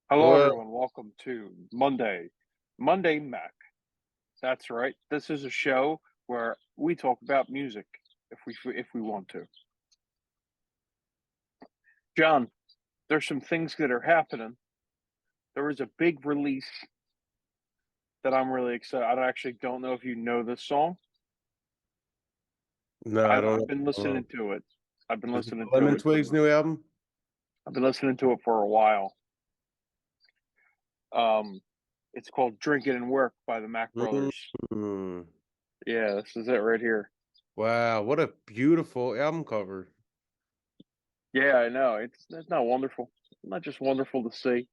Hello, Well, everyone. Welcome to Monday Mack. That's right. This is a show where we talk about music if we want to. John, there's some things that are happening. There is a big release that I'm really excited. I actually don't know if you know this song. no, I I've, don't I've been know. listening to it. I've been Is it listening to Lemon it. Twig's new album? I've been listening to it for a while. Um, it's called "Drinkin In Work" by the Mack Brothers. Mm. Yeah, this is it right here. Wow, what a beautiful album cover. Yeah, I know. It's not wonderful. Not just wonderful to see.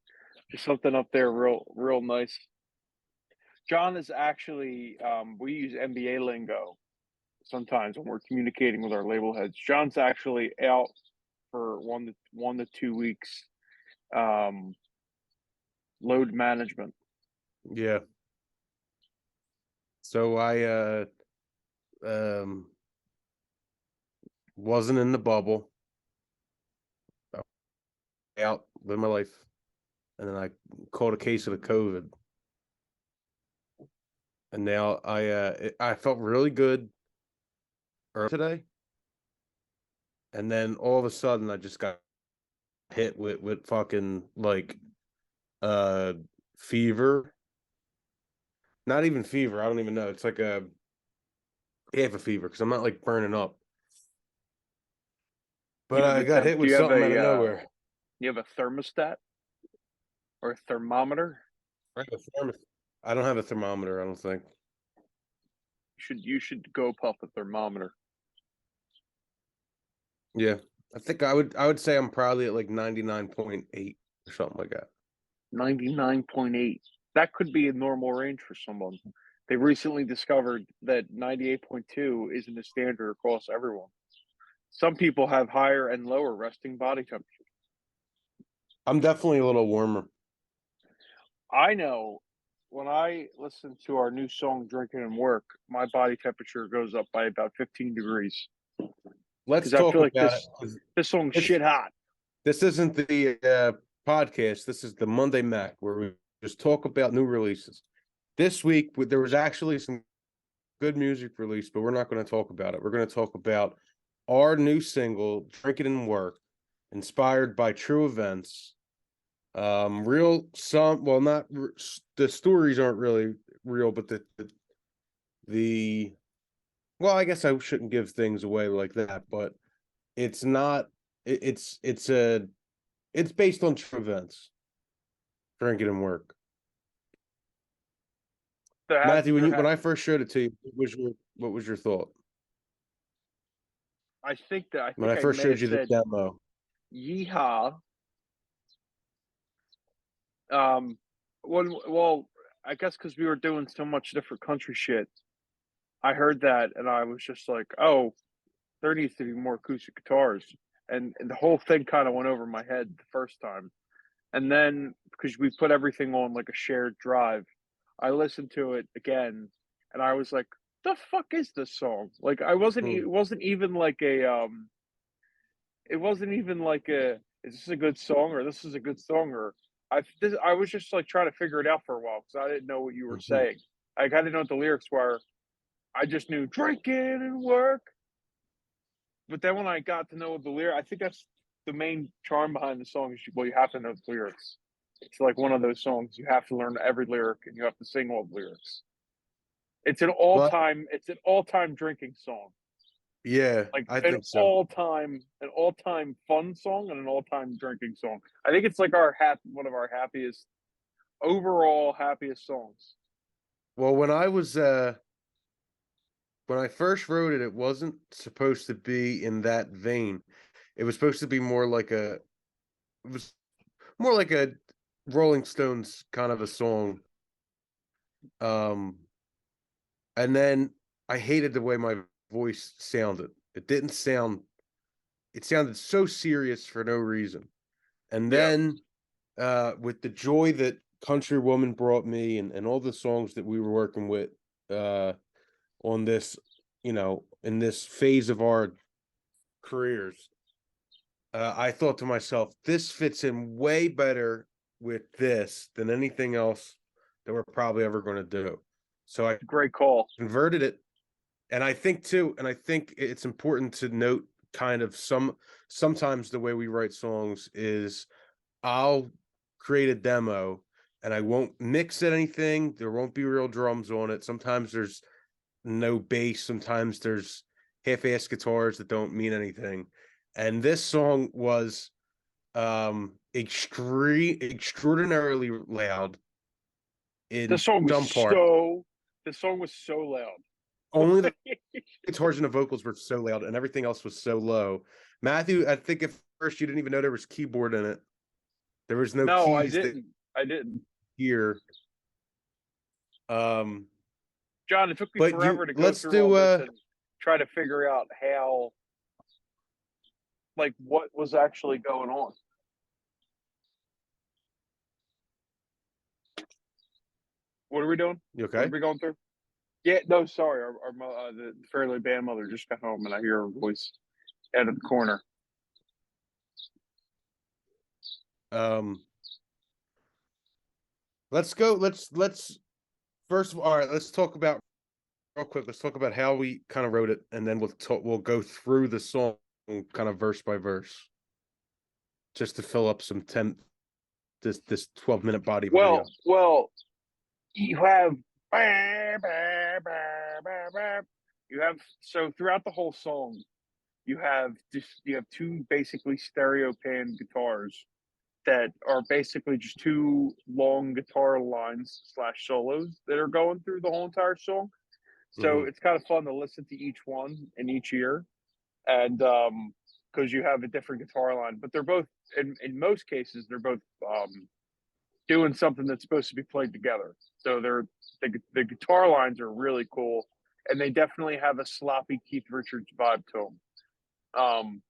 Just something up there real nice. John is actually we use NBA lingo sometimes when we're communicating with our label heads. John's actually out for 1 to 2 weeks. Um, load management. Yeah. So I um wasn't in the bubble. I was out with my life. And then I caught a case of the COVID. And now I felt really good earlier today. And then all of a sudden I just got hit with fucking like uh fever. Not even fever. I don't even know. It's like a half a fever because I'm not like burning up. But You have I a got temp. hit with something out of nowhere. You have a thermostat or a thermometer. I have a I don't have a thermometer, I don't think. You should go puff a thermometer. Yeah. I would say I'm probably at like 99.8 or something like that. 99.8. That could be a normal range for someone. They recently discovered that 98.2 isn't a standard across everyone. Some people have higher and lower resting body temperature. I'm definitely a little warmer. I know when I listen to our new song "Drinking and Work," my body temperature goes up by about 15 degrees Let's because I talk feel like about it, this 'cause this song's This shit hot. this isn't the podcast. This is the Monday Mac where we just talk about new releases. This week there was actually some good music released, but we're not going to talk about it. We're going to talk about our new single, Drinking and Work, inspired by true events. Real some well not the stories aren't really real, but the well, I guess I shouldn't give things away like that, but it's not it's based on true events. Drinking and Work. Matthew, when I first showed it to you, what was your thought? I When think I I first may showed have you the said demo. "yeehaw." Um, well, I guess because we were doing so much different country shit, I heard that and I was just like, "Oh, there needs to be more acoustic guitars." And the whole thing kind of went over my head the first time. And then because we put everything on like a shared drive, I listened to it again and I was like, "The fuck is this song?" Like Hmm. it wasn't even like a is this a good song or this is a good song or I was just like trying to figure it out for a while because I didn't know what you were Mhm. saying. Like I didn't know what the lyrics were. I just knew "Drinking and Work." But then when I got to know the lyric, I think that's the main charm behind the song is well, you have to know the lyrics. It's like one of those songs you have to learn every lyric and you have to sing all the lyrics. Well, It's an all-time drinking song. yeah, Like I think so. an all-time fun song and an all-time drinking song. I think it's like one of our happiest overall happiest songs. Well, when I first wrote it, it wasn't supposed to be in that vein. It was supposed to be it was more like a Rolling Stones kind of a song. Um, and then I hated the way my voice sounded. It sounded so serious for no reason. And Yeah. then with the joy that Country Woman brought me and all the songs that we were working with uh on this, in this phase of our careers, I thought to myself, this fits in way better with this than anything else that we're probably ever going to do. So I Great call. converted it. And I think too, and I think it's important to note kind of sometimes the way we write songs is I'll create a demo and I won't mix it anything. There won't be real drums on it. Sometimes there's no bass. Sometimes there's half-ass guitars that don't mean anything. And this song was extraordinarily loud The in song was some part. so. The song was so loud. Only the guitars and the vocals were so loud, and everything else was so low. Matthew, I think at first you didn't even know there was keyboard in it. There was no No, I keys that didn't. I didn't. here. Um, John, it took me but forever to go let's through all do this and try to figure out how, like, what was actually going on. What are we doing? you What are okay? we going through? Yeah, no, sorry. The Fairly Band mother just got home, and I hear her voice out of the corner. Um, let's go. Let's first of all right, let's talk about real quick. Let's talk about how we kind of wrote it, and then we'll go through the song kind of verse by verse, just to fill up some this 12-minute body of audio. Well, you have so throughout the whole song, you have two basically stereo pan guitars that are basically just two long guitar lines slash solos that are going through the whole entire song. So Mhm. it's kind of fun to listen to each one in each ear, and because you have a different guitar line, but they're both in most cases they're both doing something that's supposed to be played together. So the guitar lines are really cool, and they definitely have a sloppy Keith Richards vibe to them.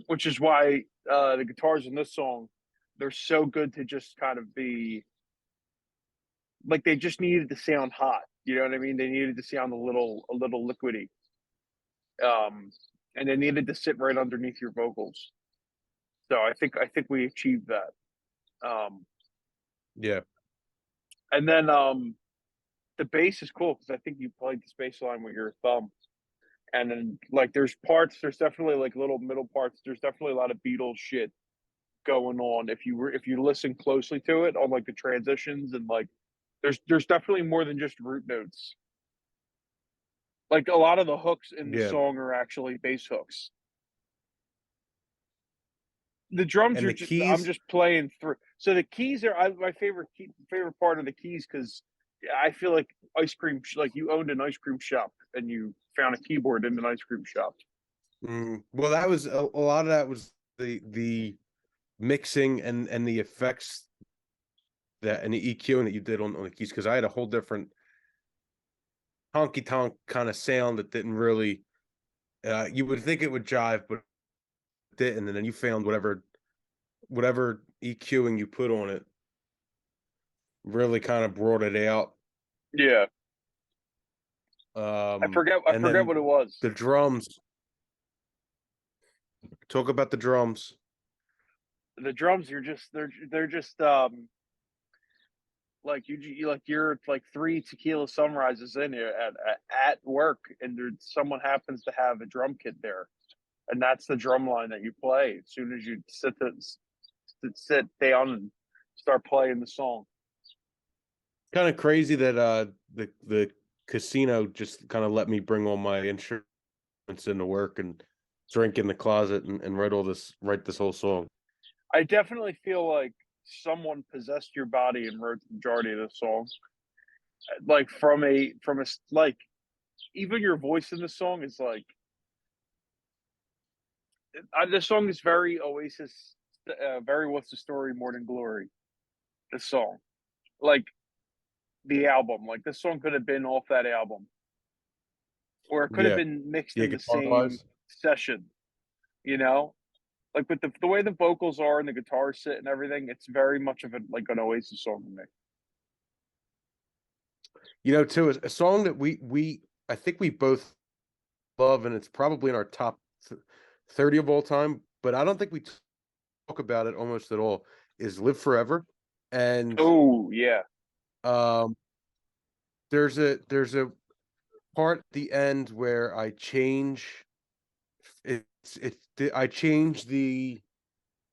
Which is why the guitars in this song they're so good to just kind of be like they just needed to sound hot. You know what I mean? They needed to sound a little liquidy, and they needed to sit right underneath your vocals. So I think we achieved that. Yeah. And then the bass is cool because I think you played this bass line with your thumb. And then like there's definitely like little middle parts. There's definitely a lot of Beatles shit going on if you listen closely to it on like the transitions and like there's definitely more than just root notes. Like a lot of the hooks in the Yeah. song are actually bass hooks. The drums And are the just I'm keys, just playing through. So the keys are my favorite part of the keys because I feel like like you owned an ice cream shop and you found a keyboard in an ice cream shop. well, that was a lot of that was the mixing and the effects that and the EQing that you did on the keys, because I had a whole different honky tonk kind of sound that didn't really you would think it would jive, but it didn't. And then you found whatever EQing you put on it really kind of brought it out. Yeah, I And forget then what it was. the drums. Talk about the drums. The drums are just they're just like you're like three tequila sunrises in here at work and there someone happens to have a drum kit there and that's the drum line that you play as soon as you sit down and start playing the song. Kind of crazy that the casino just kind of let me bring all my insurance into work and drink in the closet and write this whole song. I definitely feel like someone possessed your body and wrote the majority of the song, like from a like even your voice in the song is like the song is very Oasis, very What's the Story, More Than Glory. The song, like the album, like this song could have been off that album, or it could have Yeah, been mixed yeah, in the guitar same wise. session. You know, like with the way the vocals are and the guitars sit and everything, it's very much of a like an Oasis song to me. You know, too, a song that we I think we both love, and it's probably in our top 30 of all time, but I don't think we talk about it almost at all. is Live Forever. And Oh yeah, um there's a part at the end where I change I change the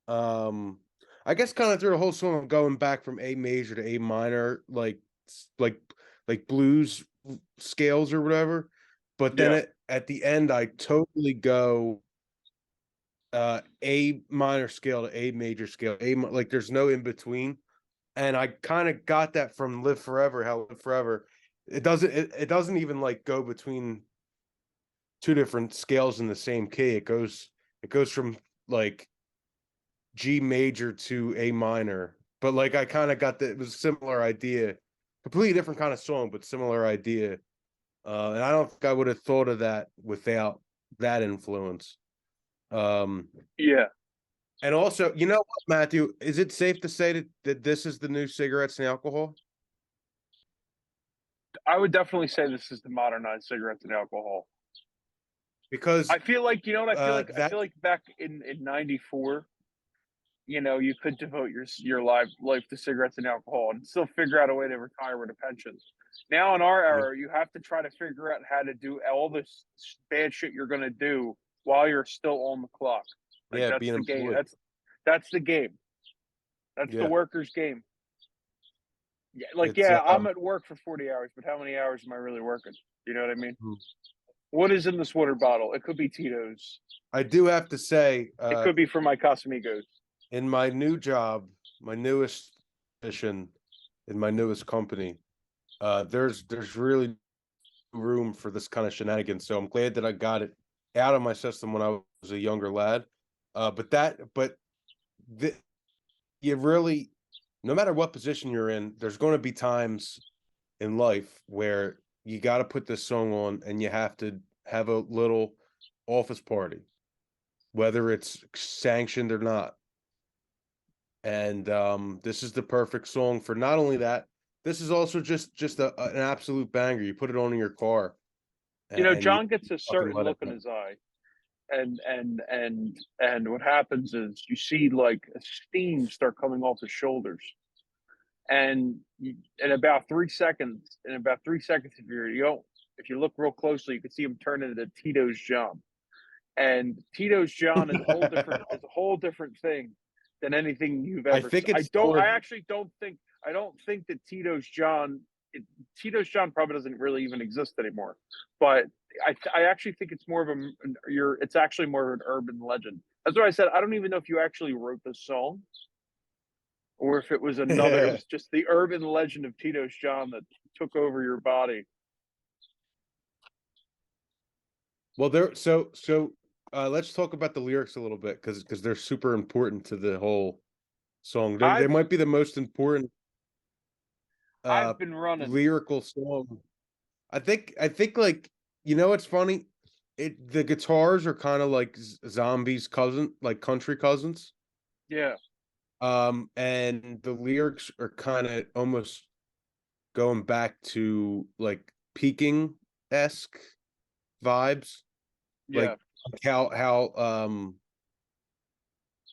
um I guess kind of through the whole song of going back from A major to A minor, like like blues scales or whatever. But then yeah, at the end I totally go A minor scale to A major scale. Like there's no in between. And I kind of got that from Live Forever, how Live Forever it doesn't even like go between two different scales in the same key. It goes from like G major to A minor. But like I kind of got it was a similar idea, completely different kind of song, but similar idea. And I don't think I would have thought of that without that influence. Um, yeah. and also, you know what, Matthew, is it safe to say that this is the new cigarettes and alcohol? I would definitely say this is the modernized cigarettes and alcohol. Because I feel like you know what I feel like. I that feel like back in '94, you know, you could devote your life to cigarettes and alcohol and still figure out a way to retire with a pension. Now in our yeah, era, you have to try to figure out how to do all this bad shit you're going to do while you're still on the clock. Like yeah, that's being the game. employed. That's the game. That's the Yeah, worker's game. Yeah, like it's yeah, I'm at work for 40 hours, but how many hours am I really working? You know what I mean? hmm. What is in this water bottle? It could be Tito's. I do have to say, It could be for my Casamigos. in my new job, my newest position in my newest company, there's really room for this kind of shenanigans. So I'm glad that I got it out of my system when I was a younger lad. But the, you really, no matter what position you're in, there's going to be times in life where you got to put this song on and you have to have a little office party, whether it's sanctioned or not. And this is the perfect song for not only that, this is also just an absolute banger. You put it on in your car You know, and you John gets a fucking certain let it look in go. his eye, and what happens is you see like a steam start coming off his shoulders, and in about 3 seconds, if you look real closely, you can see him turn into Tito's John. And Tito's John is a whole different thing than anything you've I ever. think I it's don't. more. I actually don't think. I don't think that Tito's John probably doesn't really even exist anymore. But I actually think it's more of a. It's actually more of an urban legend. That's what I said. I don't even know if you actually wrote this song or if it was another. It was just the urban legend of Tito's John that took over your body. Well, let's talk about the lyrics a little bit because they're super important to the whole song. They I've might be the most important uh I've been running. lyrical song. I think like you know what's funny? The guitars are kind of like zombies cousin, like country cousins. Yeah, And the lyrics are kind of almost going back to like Peking-esque vibes, yeah. like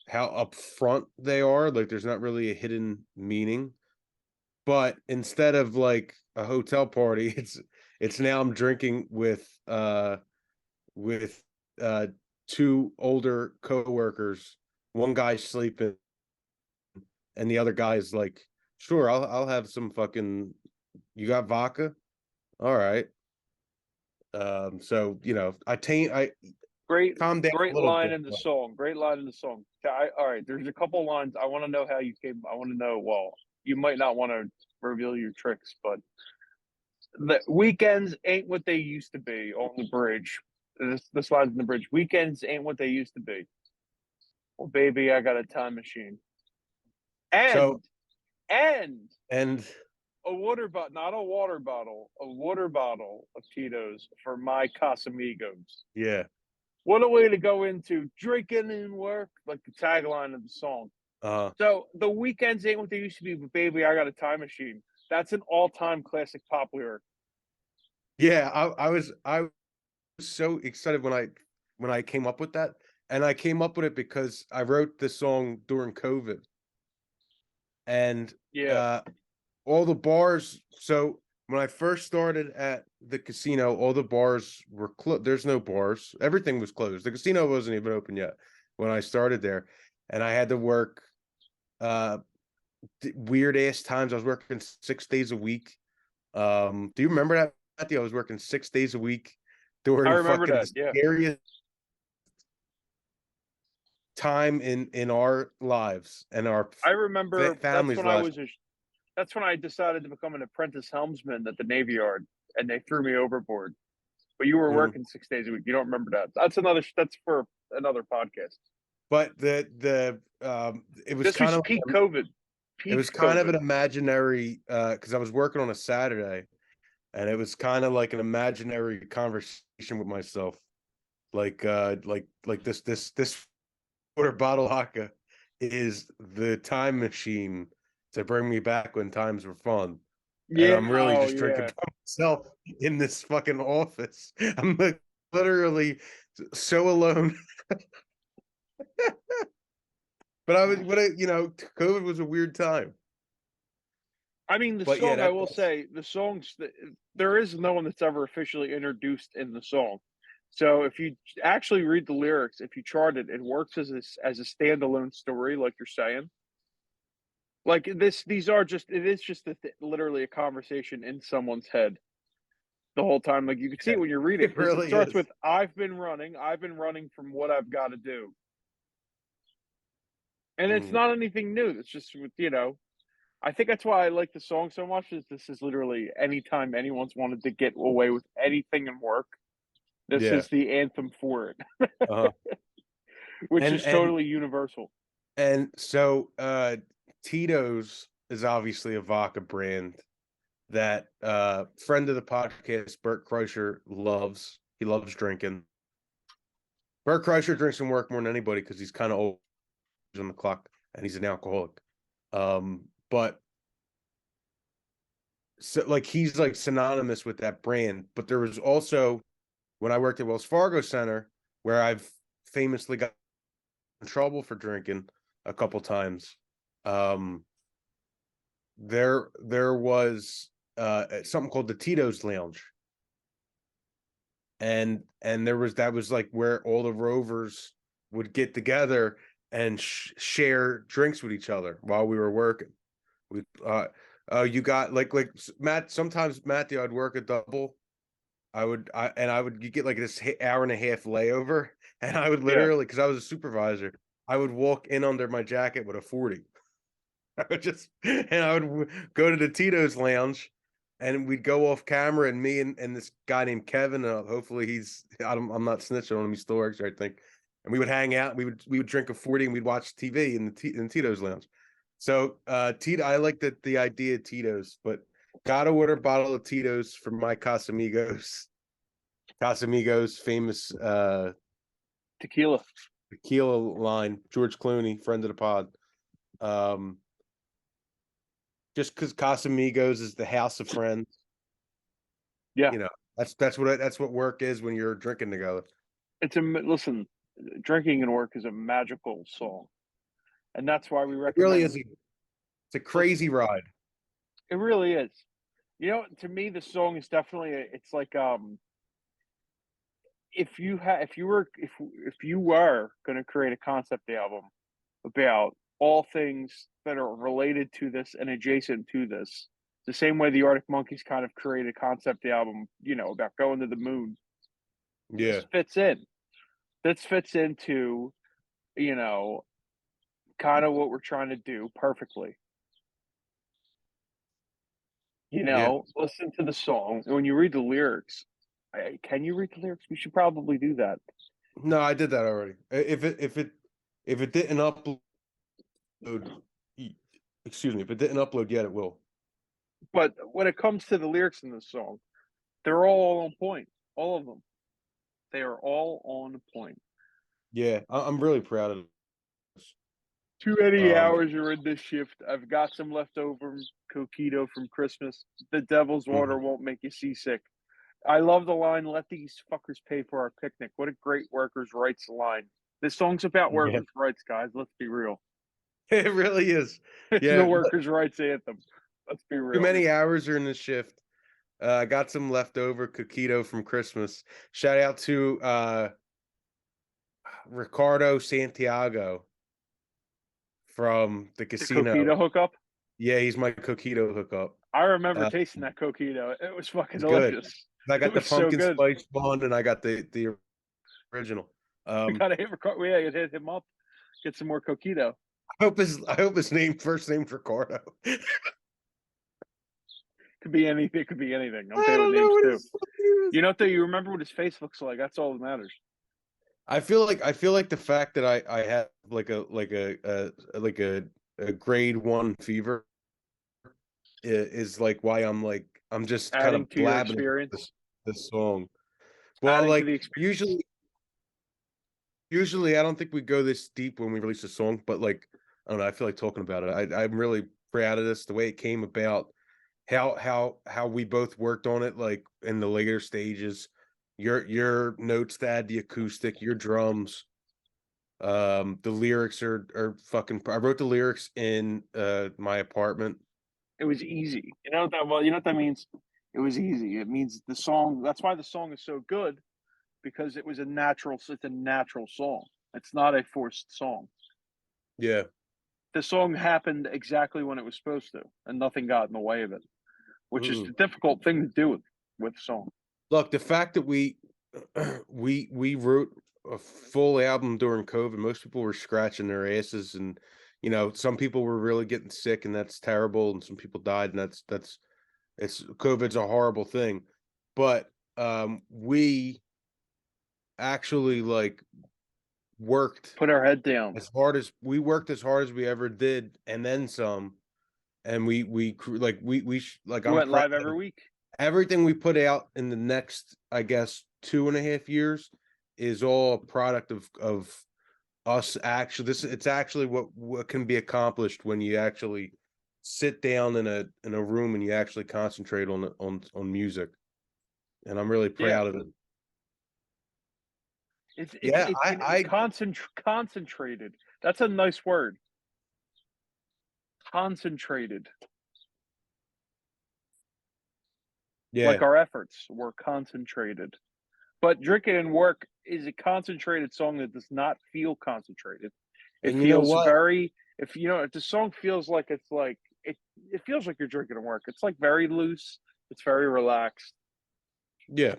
how upfront they are. Like there's not really a hidden meaning. But instead of like a hotel party, it's now I'm drinking with uh two older coworkers. One guy's sleeping, and the other guy's like, "Sure, I'll have some fucking. You got vodka? All right." So I Great, calm down a great little line bit. in the But song. Great line in the song. All right, there's a couple lines. I want to know how you came. I want to know. Well, you might not want to reveal your tricks, but the weekends ain't what they used to be on the bridge. This line's in the bridge. Weekends ain't what they used to be. Well, baby, I got a time machine. so And and a water bottle, not a water bottle, a water bottle of Tito's for my Casamigos. yeah, What a way to go into drinking in work, like the tagline of the song. uh, So the weekends ain't what they used to be, but baby, I got a time machine. That's an all-time classic pop lyric. yeah. I was so excited when I came up with that, and I came up with it because I wrote this song during COVID. and Yeah, uh, all the bars. So when I first started at the casino, all the bars were closed. There's no bars. Everything was closed. The casino wasn't even open yet when I started there, and I had to work uh weird ass times. I was working 6 days a week. Do you remember that, Matthew? I was working 6 days a week I during remember fucking that. the Yeah, scariest time in our lives and our I remember. families' lives. That's when I decided to become an apprentice helmsman at the Navy Yard, and they threw me overboard. But you were Mhm. working 6 days a week. You don't remember that. That's another. That's for another podcast. But it was This kind was of peak COVID. it Peak was kind of COVID. an imaginary because I was working on a Saturday, and it was kind of like an imaginary conversation with myself, like this water bottle haka is the time machine to bring me back when times were fun. And Yeah. I'm really Oh just drinking yeah. by myself in this fucking office. I'm like literally so alone. But COVID was a weird time. I mean, the But yeah, song. I that will that's say the songs. There is no one that's ever officially introduced in the song. So if you actually read the lyrics, if you chart it, it works as a standalone story, like you're saying. Like this, these are just. It is just literally a conversation in someone's head the whole time. Like you can see yeah, it when you read it it because it really starts is. with "I've been running. I've been running from what I've got to do," and it's Mm, not anything new. It's just I think that's why I like the song so much. Is this is literally anytime anyone's wanted to get away with anything in work, this yeah. is the anthem for it, Uh-huh. which And is and totally universal. and so Tito's is obviously a vodka brand that friend of the podcast, Bert Kreischer, loves. He loves drinking. Bert Kreischer drinks and work more than anybody because he's kind of old on the clock and he's an alcoholic. But so like he's like synonymous with that brand. But there was also when I worked at Wells Fargo Center where I've famously got in trouble for drinking a couple times. Um, there was something called the Tito's Lounge, and there was that was like where all the rovers would get together and share drinks with each other while we were working. We you got like Matt. Sometimes Matthew, I'd work a double. I would you get like this hour and a half layover, and I would Yeah, literally because I was a supervisor, I would walk in under my jacket with a 40. I would just and I would go to the Tito's Lounge, and we'd go off camera, and me and this guy named Kevin. Hopefully, I'm not snitching on him. He still works there, I think. And we would hang out. We would drink a 40, and we'd watch TV in Tito's Lounge. So, Tito, I like the idea of Tito's, but gotta order a bottle of Tito's for my Casamigos. Casamigos, famous tequila. tequila line. George Clooney, friend of the pod. Um, just because Casamigos is the house of friends, Yeah, you know, that's what work is when you're drinking together. listen. Drinking and work is a magical song, and that's why we It really recommend. is. It's a Listen, crazy ride. it really is. To me, the song is definitely. It's like if you were going to create a concept album about all things that are related to this and adjacent to this, the same way the Arctic Monkeys kind of created a concept album, about going to the moon. This Yeah, fits in. This fits into you know kind of what we're trying to do perfectly. yeah. Listen to the song. And when you read the lyrics, can you read the lyrics? We should probably do that. No, I did that already. If it didn't upload, excuse me, if it didn't upload yet, it will. But when it comes to the lyrics in this song, they're all on point. All of them. They are all on point. Yeah, I'm really proud of this. Too many Um, hours are in this shift. I've got some leftover coquito from Christmas. The devil's water mhm. won't make you seasick. I love the line, let these fuckers pay for our picnic. What a great workers' rights line. This song's about Yeah, workers' rights, guys. Let's be real. It really is. It's the Yeah, workers' rights anthem. Let's be too real. many hours are in the shift. I got some leftover coquito from Christmas. Shout out to Ricardo Santiago from the The casino. coquito hookup. Yeah, he's my coquito hookup. I remember Uh, tasting that coquito. It was fucking it's good. delicious. I It got the was so pumpkin good. spice one, and I got the original. We gotta hit record. We gotta hit him up. Get some more coquito. I hope his first name's Ricardo. Could be anything. It could be anything. I'm I okay with don't know names what too. his fucking name is. You know what? Though, you remember what his face looks like. That's all that matters. I feel like the fact that I have like a grade one fever is like why I'm just kind Adding of to your blabbing about experience. this song. Well, Adding to like the experience. usually I don't think we go this deep when we release a song, but like I don't know, I feel like talking about it. I'm really proud of this, the way it came about, how we both worked on it, like in the later stages. Your notes to add the acoustic, your drums. The lyrics are fucking. I wrote the lyrics in my apartment. It was easy. You know what that? Well, you know what that means. It was easy. It means the song. That's why the song is so good because it was a natural. It's a natural song. It's not a forced song. Yeah. The song happened exactly when it was supposed to, and nothing got in the way of it, which is Mm-mm. the difficult thing to do with a song. Look, the fact that we we wrote a full album during COVID, most people were scratching their asses, and some people were really getting sick, and that's terrible, and some people died, and that's it's COVID's a horrible thing, but we actually like worked Put our head down. as hard as we ever did, and then some. And like We I'm went proud live every of week. everything we put out in the next, I guess, 2.5 years is all a product of us. Actually, it's actually what can be accomplished when you actually sit down in a room and you actually concentrate on music. And I'm really Yeah, proud of it. Yeah, it's concentrated. That's a nice word. Concentrated. yeah. Like our efforts were concentrated. But Drinkin In Work is a concentrated song that does not feel concentrated. It And you know feels what? very if the song feels like it's like it feels like you're drinking and work. It's like very loose. It's very relaxed. Yeah.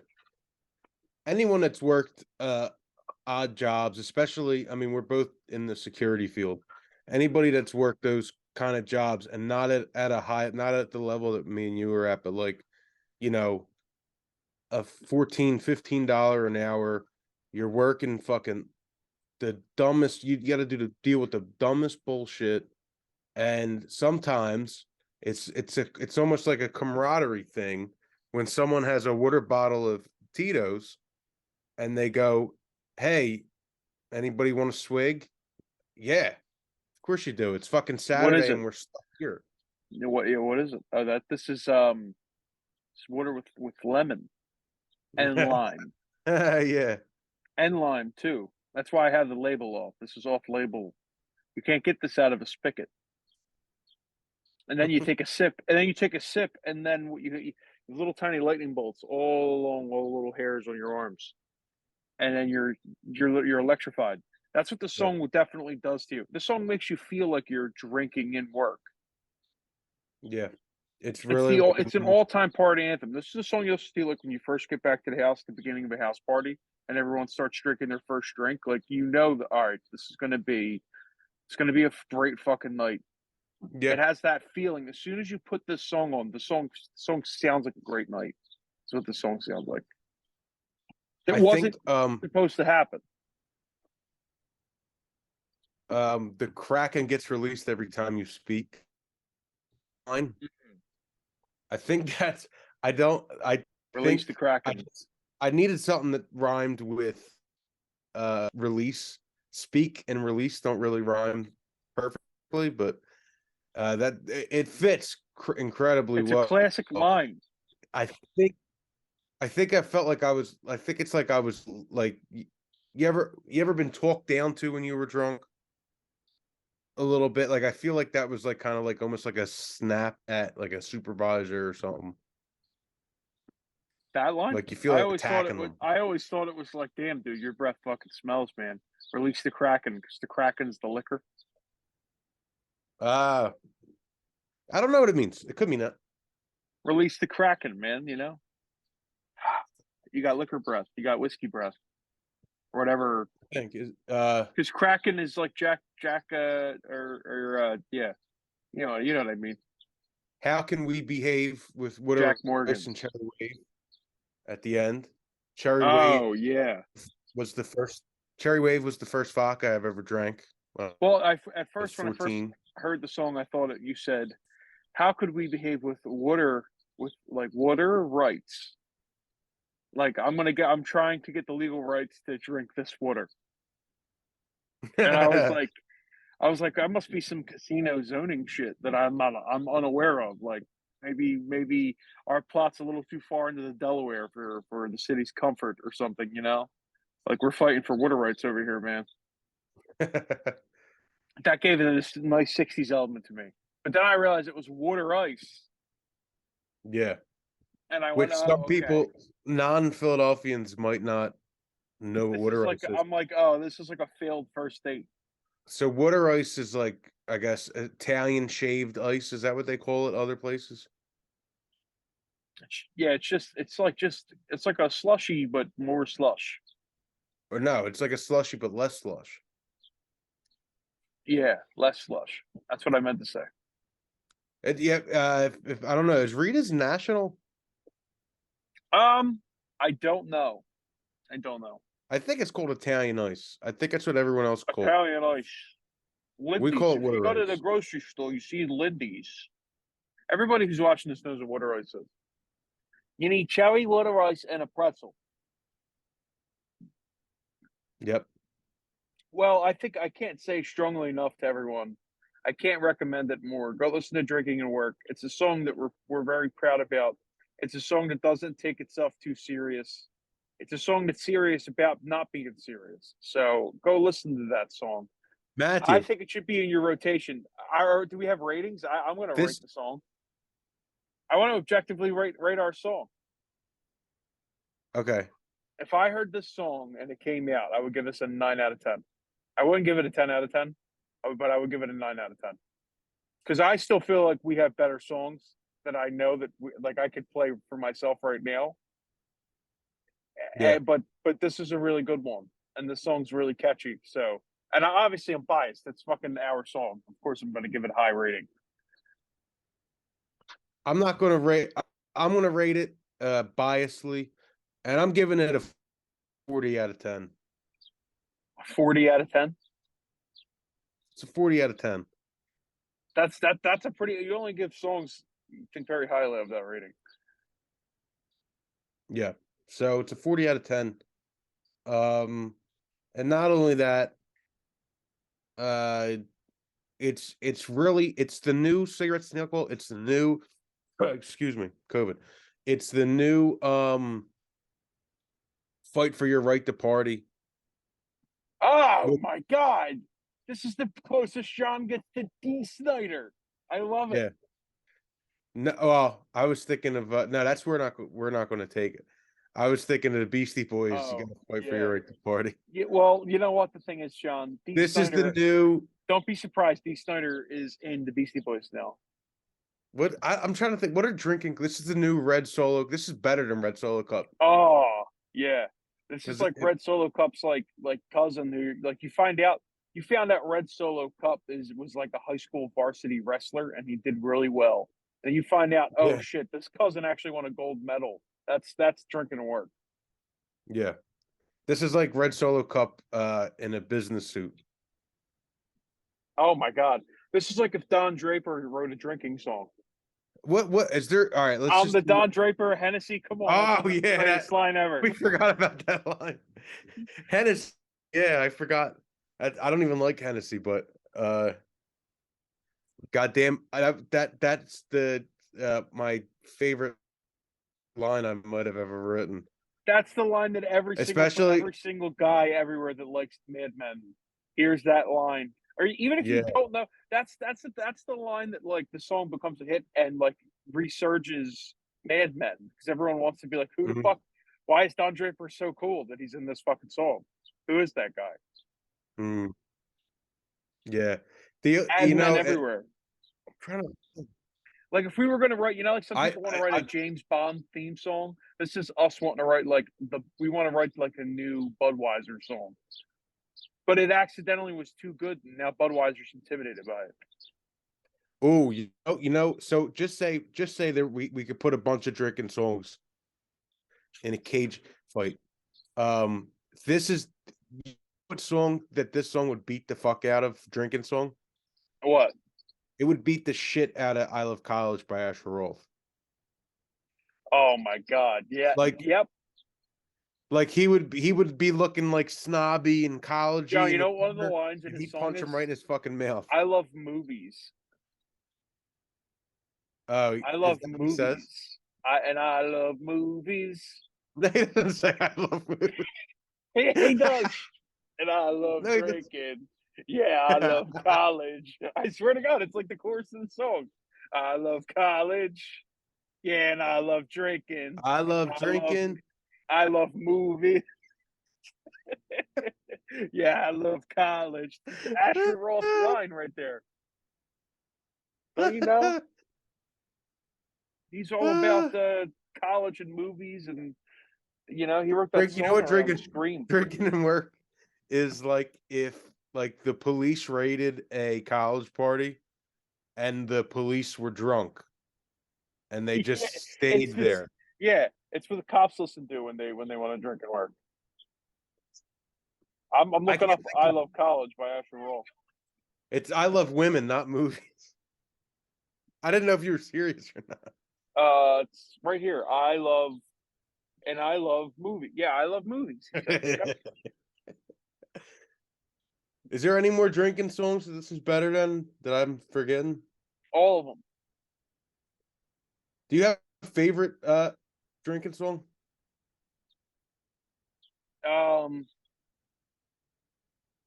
Anyone that's worked odd jobs, especially, I mean, we're both in the security field. Anybody that's worked those kind of jobs and not at a high, not at the level that me and you were at, but like, you know, a 14, $15 an hour, you're working fucking the dumbest, you got to deal with the dumbest bullshit. And sometimes it's almost like a camaraderie thing when someone has a water bottle of Tito's and they go, "Hey, anybody want to swig?" Yeah, of course you do. It's fucking What is Saturday it? and we're stuck here. What is it? Oh, that this is it's water with lemon and lime Yeah. and lime too. That's why I have the label off. This is off label. You can't get this out of a spigot. And then you take a sip, and then you take a sip, and then you little tiny lightning bolts all along all the little hairs on your arms, and then you're electrified. That's what the Yeah. song definitely does to you. The song makes you feel like you're drinking in work. Yeah. It's really like It's an all time party anthem. This is a song you'll see like when you first get back to the house, the beginning of a house party, and everyone starts drinking their first drink. Like you know that all right, this is gonna be a great fucking night. yeah. It has that feeling. As soon as you put this song on, the song sounds like a great night. That's what the song sounds like. It I think wasn't supposed to happen. the Kraken gets released every time you speak. Fine. I think that's I Release the think I Kraken. I needed something that rhymed with release. Speak and release don't really rhyme perfectly, but that it fits incredibly It's a well. classic line. I think I think I felt like I think it's like I was like you ever been talked down to when you were drunk? a little bit. Like I feel like that was like kind of like almost like a snap at like a supervisor or something. That line? Like you feel like attacking them. I always thought it was like, "Damn, dude, your breath fucking smells, man. Release the Kraken, because the Kraken's the liquor." Uh I don't know what it means. It could mean that. Release the Kraken, man, you know? You got liquor breath, you got whiskey breath, or whatever. I think is Because Kraken is like Jack, yeah, you know what I mean. how can we behave with Water Jack Ice and Morgan's. Cherry Wave at the end? Cherry Wave Oh, yeah. was the first Cherry Wave was the first vodka I've ever drank when Well, at I was first, when I first 14. heard the song, I thought you said, "How could we behave with water, with like water rights?" Like I'm trying to get the legal rights to drink this water, and I was like, I must be some casino zoning shit that I'm unaware of. Like maybe our plot's a little too far into the Delaware for the city's comfort or something. You know, like we're fighting for water rights over here, man. That gave it this nice '60s element to me. But then I realized it was water ice, Yeah. and I went, Which some "Oh, okay. people, non-Philadelphians, might not know what This is water like ice is. I'm like, oh, this is like a failed first date." So water ice is like, I guess, Italian shaved ice. Is that what they call it other places? Yeah, it's like a slushy, but more slush. Or no, it's like a slushy but less slush. Yeah, less slush. That's what I meant to say. Yeah, if I don't know, is Rita's national? Um, I don't know. I don't know. I think it's called Italian ice. I think that's what everyone else calls. Italian ice. We call Lindy's. it If you water go to the ice. grocery store, you see Lindy's. Everybody who's watching this knows what water ice is. You need cherry water ice and a pretzel. Yep. Well, I think I can't say strongly enough to everyone. I can't recommend it more. Go listen to Drinking and Work. It's a song that we're very proud about. It's a song that doesn't take itself too serious. It's a song that's serious about not being serious. So go listen to that song. I Matthew, think it should be in your rotation. Or do we have ratings? I'm going to rate this the song. I want to objectively rate our song. okay. If I heard this song and it came out, I would give us a 9 out of 10. I wouldn't give it a 10 out of 10, but I would give it a 9 out of 10 because I still feel like we have better songs that I know that like I could play for myself right now. Yeah. But this is a really good one, and the song's really catchy. So, and obviously I'm biased. It's fucking our song. Of course, I'm going to give it a high rating. I'm not gonna rate I'm gonna rate it biasly, and I'm giving it a 40 out of 10. 40 out of 10. It's a 40 out of 10. That's a pretty. You only give songs you think very highly of that rating. Yeah. So it's a 40 out of 10. Um, and not only that, uh, it's really it's the new cigarette snickle. It's the new, excuse me, COVID. It's the new fight for your right to party. Oh With- my god, this is the closest Sean gets to D. Snyder. I love it. Yeah. No, well, I was thinking of no. That's we're not going to take it. I was thinking of the Beastie Boys. You got Oh to fight for yeah. your right to party. Yeah. Well, you know what the thing is, Sean. D. This is the Snyder. new. Don't be surprised. D. Snyder is in the Beastie Boys now. What I'm trying to think. What are drinking? This is the new Red Solo. This is better than Red Solo Cup Oh yeah. This is because like Red Solo Cup's like cousin who like you found out Red Solo Cup was like a high school varsity wrestler and he did really well. And you find out, oh yeah, shit, this cousin actually won a gold medal. That's drinking and work. yeah. This is like Red Solo Cup in a business suit. Oh my god. This is like if Don Draper wrote a drinking song. What is there? All right, let's I'm just the do. Don Draper Hennessy. Come on, that's Oh the yeah, greatest line ever. we forgot about that line. Hennessy. Yeah, I forgot. I don't even like Hennessy, but goddamn, that's the my favorite line I might have ever written. That's the line that Especially every single guy everywhere that likes Mad Men hears that line. Or even if you Yeah. don't know, that's the line that like the song becomes a hit and like resurges Mad Men because everyone wants to be like, who the Mhm. fuck? Why is Don Draper so cool that he's in this fucking song? Who is that guy? Mm, yeah. The Mad Men everywhere. I'm trying to Like if we were gonna write, like some I people want to write a James Bond theme song. This is us wanting to write like we want to write like a new Budweiser song. But it accidentally was too good, and now Budweiser's intimidated by it. oh, so just say that we could put a bunch of drinking songs in a cage fight. Um, this is what song that this song would beat the fuck out of drinking song? What? It would beat the shit out of I Love College by Asher Roth. Oh my god! Yeah. Like Yep. he would be looking like snobby and Yo, collegey you in the know what one of the corner, lines in and his he'd song punch him right is? in his fucking mouth. I love movies. Oh, I is love that what he says? movies. I love movies. No, he doesn't say I love movies. He does. And I love No, he doesn't. drinking. Yeah, I love college. I swear to God, it's like the chorus of the song. I love college. Yeah, and I love drinking. I love I love drinking. I love movies. Yeah, I love college. That's the Asher Roth line right there. Don't you know? He's all about college and movies, and he wrote that You know song what around drinking Scream. drinking and work is like if like the police raided a college party and the police were drunk and they Yeah, just it's stayed this. there. Yeah, it's what the cops listen to when they want to drink and work. I'm I looking can't up think "I of Love College" by Asher Roth. it's I love women, not movies. I didn't know if you were serious or not. It's right here. I love movie. Yeah, I love movies. He says, yep, Is there any more drinking songs that this is better than that I'm forgetting? all of them. Do you have a favorite drinking song? Um,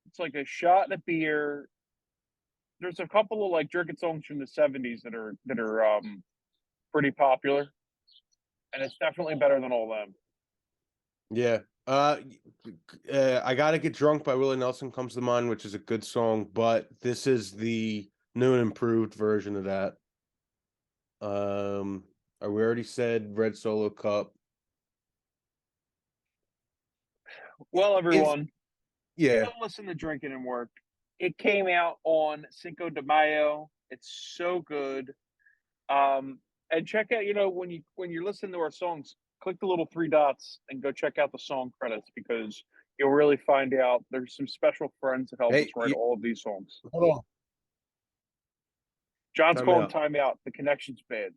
it's like a shot and a beer. There's a couple of like drinking songs from the '70s that are pretty popular, and it's definitely better than all of them. Yeah. I Gotta Get Drunk by Willie Nelson comes to mind, which is a good song, but this is the new and improved version of that. Um, we already said Red Solo Cup. Well, If everyone, yeah, go listen to "Drinking and Work." It came out on Cinco de Mayo. It's so good. And check out, when you're listening to our songs, click the little three dots and go check out the song credits because you'll really find out there's some special friends that helped us hey, write all of these songs. hold on, John's time calling out. timeout. The connection's bad.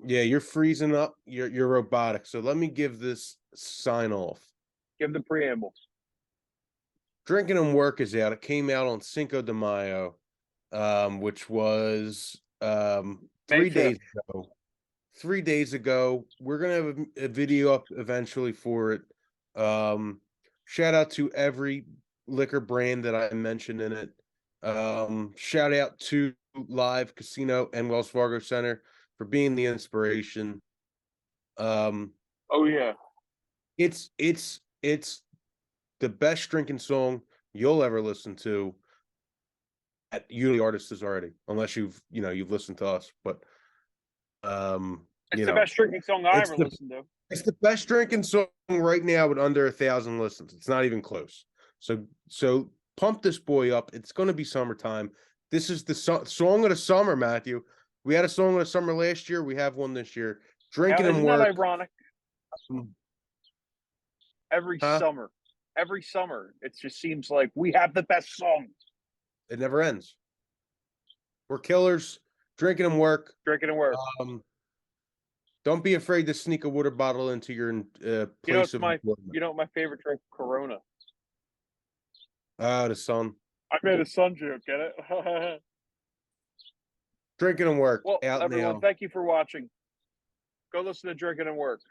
Yeah, you're freezing up. You're robotic. So let me give this sign off. Give the preamble. Drinking and Work is out. It came out on Cinco de Mayo, which was May 3 days 5th. ago. 3 days ago. We're gonna have a video up eventually for it. Shout out to every liquor brand that I mentioned in it. Shout out to Live Casino and Wells Fargo Center for being the inspiration. Um, Oh, yeah. it's the best drinking song you'll ever listen to. At usually artists is already, unless you've listened to us, but um, It's you the know, best drinking song I it's ever the listened to. it's the best drinking song right now with under 1,000 listens. It's not even close. So pump this boy up. It's going to be summertime. This is the song of the summer, Matthew. We had a song of the summer last year. We have one this year. Now, Drinking and isn't that Work. ironic? Huh? Every summer, it just seems like we have the best songs. It never ends. We're killers. Drinking and Work. Drinking and Work. Um, don't be afraid to sneak a water bottle into your place of employment. You know what my favorite drink? Corona. Ah, the sun. I made a sun joke. Get it? Drinking and Work Well, out everyone, now. thank you for watching. Go listen to Drinking and Work.